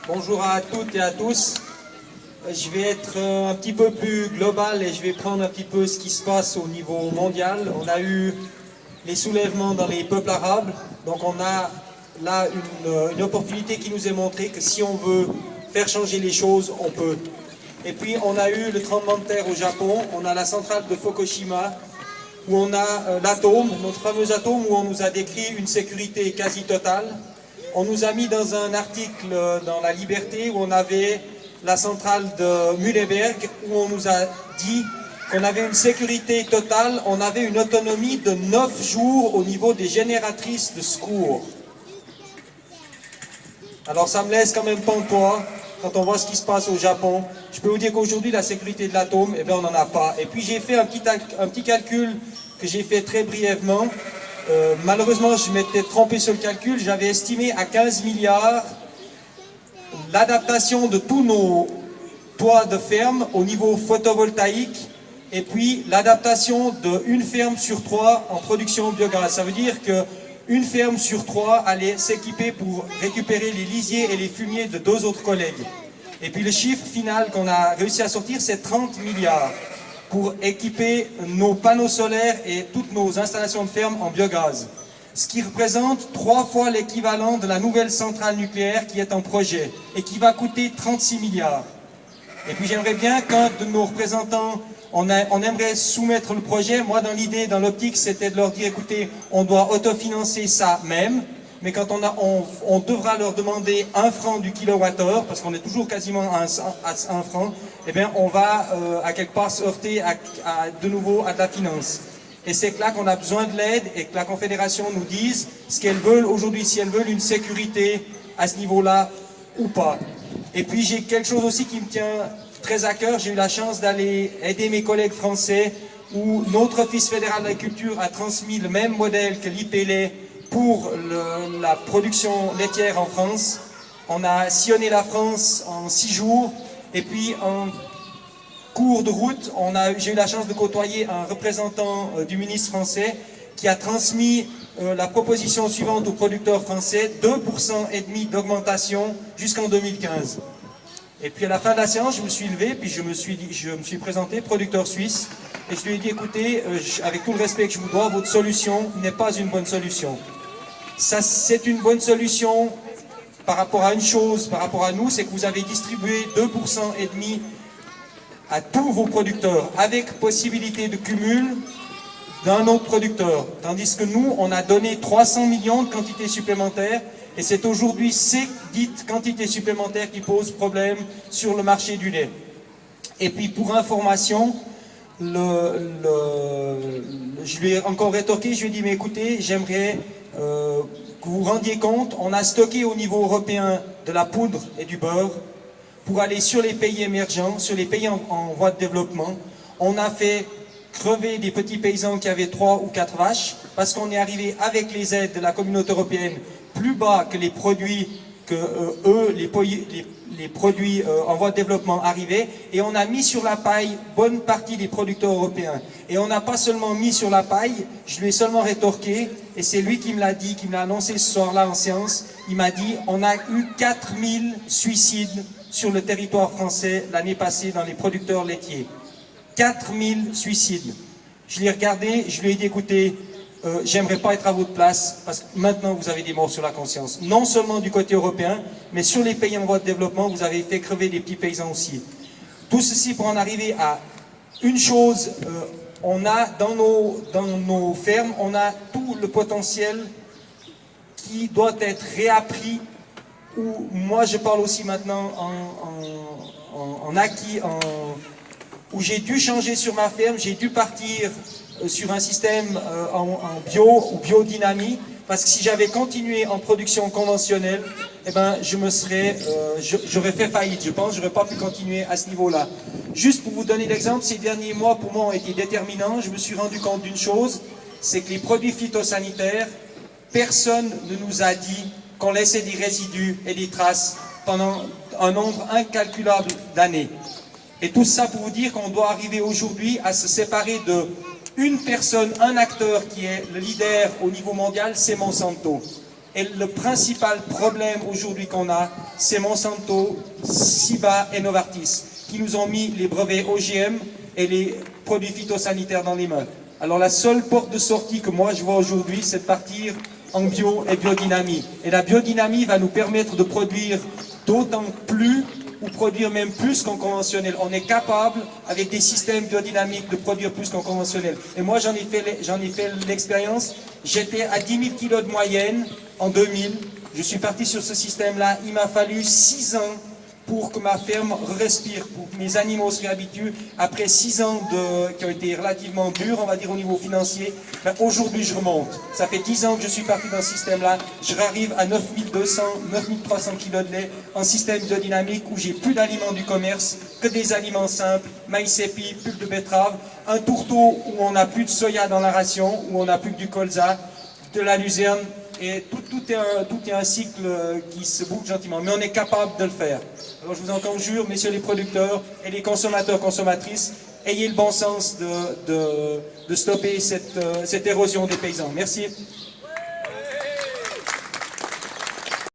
Bonjour à toutes et à tous. Je vais être un petit peu plus global et je vais prendre un petit peu ce qui se passe au niveau mondial. On a eu les soulèvements dans les peuples arabes, donc on a là une opportunité qui nous est montrée que si on veut faire changer les choses, on peut. Et puis on a eu le tremblement de terre au Japon, on a la centrale de Fukushima, où on a l'atome, notre fameux atome, où on nous a décrit une sécurité quasi totale. On nous a mis dans un article dans La Liberté où on avait la centrale de Mühleberg, où on nous a dit qu'on avait une sécurité totale, on avait une autonomie de 9 jours au niveau des génératrices de secours. Alors ça me laisse quand même pantois quand on voit ce qui se passe au Japon. Je peux vous dire qu'aujourd'hui la sécurité de l'atome, eh bien, on n'en a pas. Et puis j'ai fait un petit calcul que j'ai fait très brièvement. Malheureusement, je m'étais trompé sur le calcul, j'avais estimé à 15 milliards l'adaptation de tous nos toits de ferme au niveau photovoltaïque et puis l'adaptation d'une ferme sur 3 en production biogaz. Ça veut dire qu'une ferme sur 3 allait s'équiper pour récupérer les lisiers et les fumiers de 2 autres collègues. Et puis le chiffre final qu'on a réussi à sortir, c'est 30 milliards pour équiper nos panneaux solaires et toutes nos installations de ferme en biogaz. Ce qui représente 3 fois l'équivalent de la nouvelle centrale nucléaire qui est en projet et qui va coûter 36 milliards. Et puis j'aimerais bien qu'un de nos représentants, on aimerait soumettre le projet. Moi, dans l'idée, dans l'optique, c'était de leur dire, écoutez, on doit autofinancer ça même, mais quand on devra leur demander 1 franc du kilowattheure, parce qu'on est toujours quasiment à 1 franc, eh bien, on va à quelque part se heurter de nouveau à de la finance. Et c'est là qu'on a besoin de l'aide et que la Confédération nous dise ce qu'elles veulent aujourd'hui, si elles veulent une sécurité à ce niveau-là ou pas. Et puis j'ai quelque chose aussi qui me tient très à cœur. J'ai eu la chance d'aller aider mes collègues français où notre Office fédéral de l'agriculture a transmis le même modèle que l'IPLA pour la production laitière en France. On a sillonné la France en 6 jours et puis en cours de route, j'ai eu la chance de côtoyer un représentant du ministre français qui a transmis la proposition suivante aux producteurs français, 2,5% d'augmentation jusqu'en 2015. Et puis à la fin de la séance, je me suis levé, puis je me suis présenté producteur suisse, et je lui ai dit, écoutez, avec tout le respect que je vous dois, votre solution n'est pas une bonne solution. Ça, c'est une bonne solution par rapport à une chose, par rapport à nous, c'est que vous avez distribué 2,5% à tous vos producteurs, avec possibilité de cumul d'un autre producteur. Tandis que nous, on a donné 300 millions de quantités supplémentaires, et c'est aujourd'hui ces dites quantités supplémentaires qui posent problème sur le marché du lait. Et puis pour information, je lui ai encore rétorqué, je lui ai dit, mais écoutez, j'aimerais que vous vous rendiez compte, on a stocké au niveau européen de la poudre et du beurre, pour aller sur les pays émergents, sur les pays en voie de développement. On a fait crever des petits paysans qui avaient 3 ou 4 vaches, parce qu'on est arrivé avec les aides de la communauté européenne plus bas que les produits que les produits en voie de développement arrivaient, et on a mis sur la paille bonne partie des producteurs européens. Et on n'a pas seulement mis sur la paille, je lui ai seulement rétorqué, et c'est lui qui me l'a dit, qui me l'a annoncé ce soir-là en séance, il m'a dit, on a eu 4000 suicides sur le territoire français l'année passée dans les producteurs laitiers. 4000 suicides. Je l'ai regardé, je lui ai dit, écoutez, j'aimerais pas être à votre place, parce que maintenant vous avez des morts sur la conscience. Non seulement du côté européen, mais sur les pays en voie de développement, vous avez fait crever des petits paysans aussi. Tout ceci pour en arriver à une chose, on a dans nos fermes, on a tout le potentiel qui doit être réappris. Où moi je parle aussi maintenant en acquis, où j'ai dû changer sur ma ferme, j'ai dû partir sur un système en bio ou biodynamie, parce que si j'avais continué en production conventionnelle, eh ben, j'aurais fait faillite, je pense, j'aurais pas pu continuer à ce niveau-là. Juste pour vous donner l'exemple, ces derniers mois pour moi ont été déterminants, je me suis rendu compte d'une chose, c'est que les produits phytosanitaires, personne ne nous a dit qu'on laissait des résidus et des traces pendant un nombre incalculable d'années. Et tout ça pour vous dire qu'on doit arriver aujourd'hui à se séparer de une personne, un acteur qui est le leader au niveau mondial, c'est Monsanto. Et le principal problème aujourd'hui qu'on a, c'est Monsanto, Ciba et Novartis, qui nous ont mis les brevets OGM et les produits phytosanitaires dans les mains. Alors la seule porte de sortie que moi je vois aujourd'hui, c'est de partir en bio et biodynamie. Et la biodynamie va nous permettre de produire d'autant plus, ou produire même plus qu'en conventionnel. On est capable, avec des systèmes biodynamiques, de produire plus qu'en conventionnel. Et moi, j'en ai fait l'expérience. J'étais à 10 000 kilos de moyenne en 2000. Je suis parti sur ce système-là. Il m'a fallu 6 ans pour que ma ferme respire, pour que mes animaux se réhabituent. Après 6 ans qui ont été relativement durs, on va dire au niveau financier, ben aujourd'hui je remonte. Ça fait 10 ans que je suis parti dans ce système-là. Je arrive à 9200, 9300 kg de lait en système biodynamique où j'ai plus d'aliments du commerce, que des aliments simples, maïs épi, pulpe de betterave, un tourteau où on n'a plus de soya dans la ration, où on n'a plus que du colza, de la luzerne. Et tout est un cycle qui se boucle gentiment. Mais on est capable de le faire. Alors je vous en conjure, messieurs les producteurs et les consommateurs, consommatrices, ayez le bon sens de stopper cette érosion des paysans. Merci.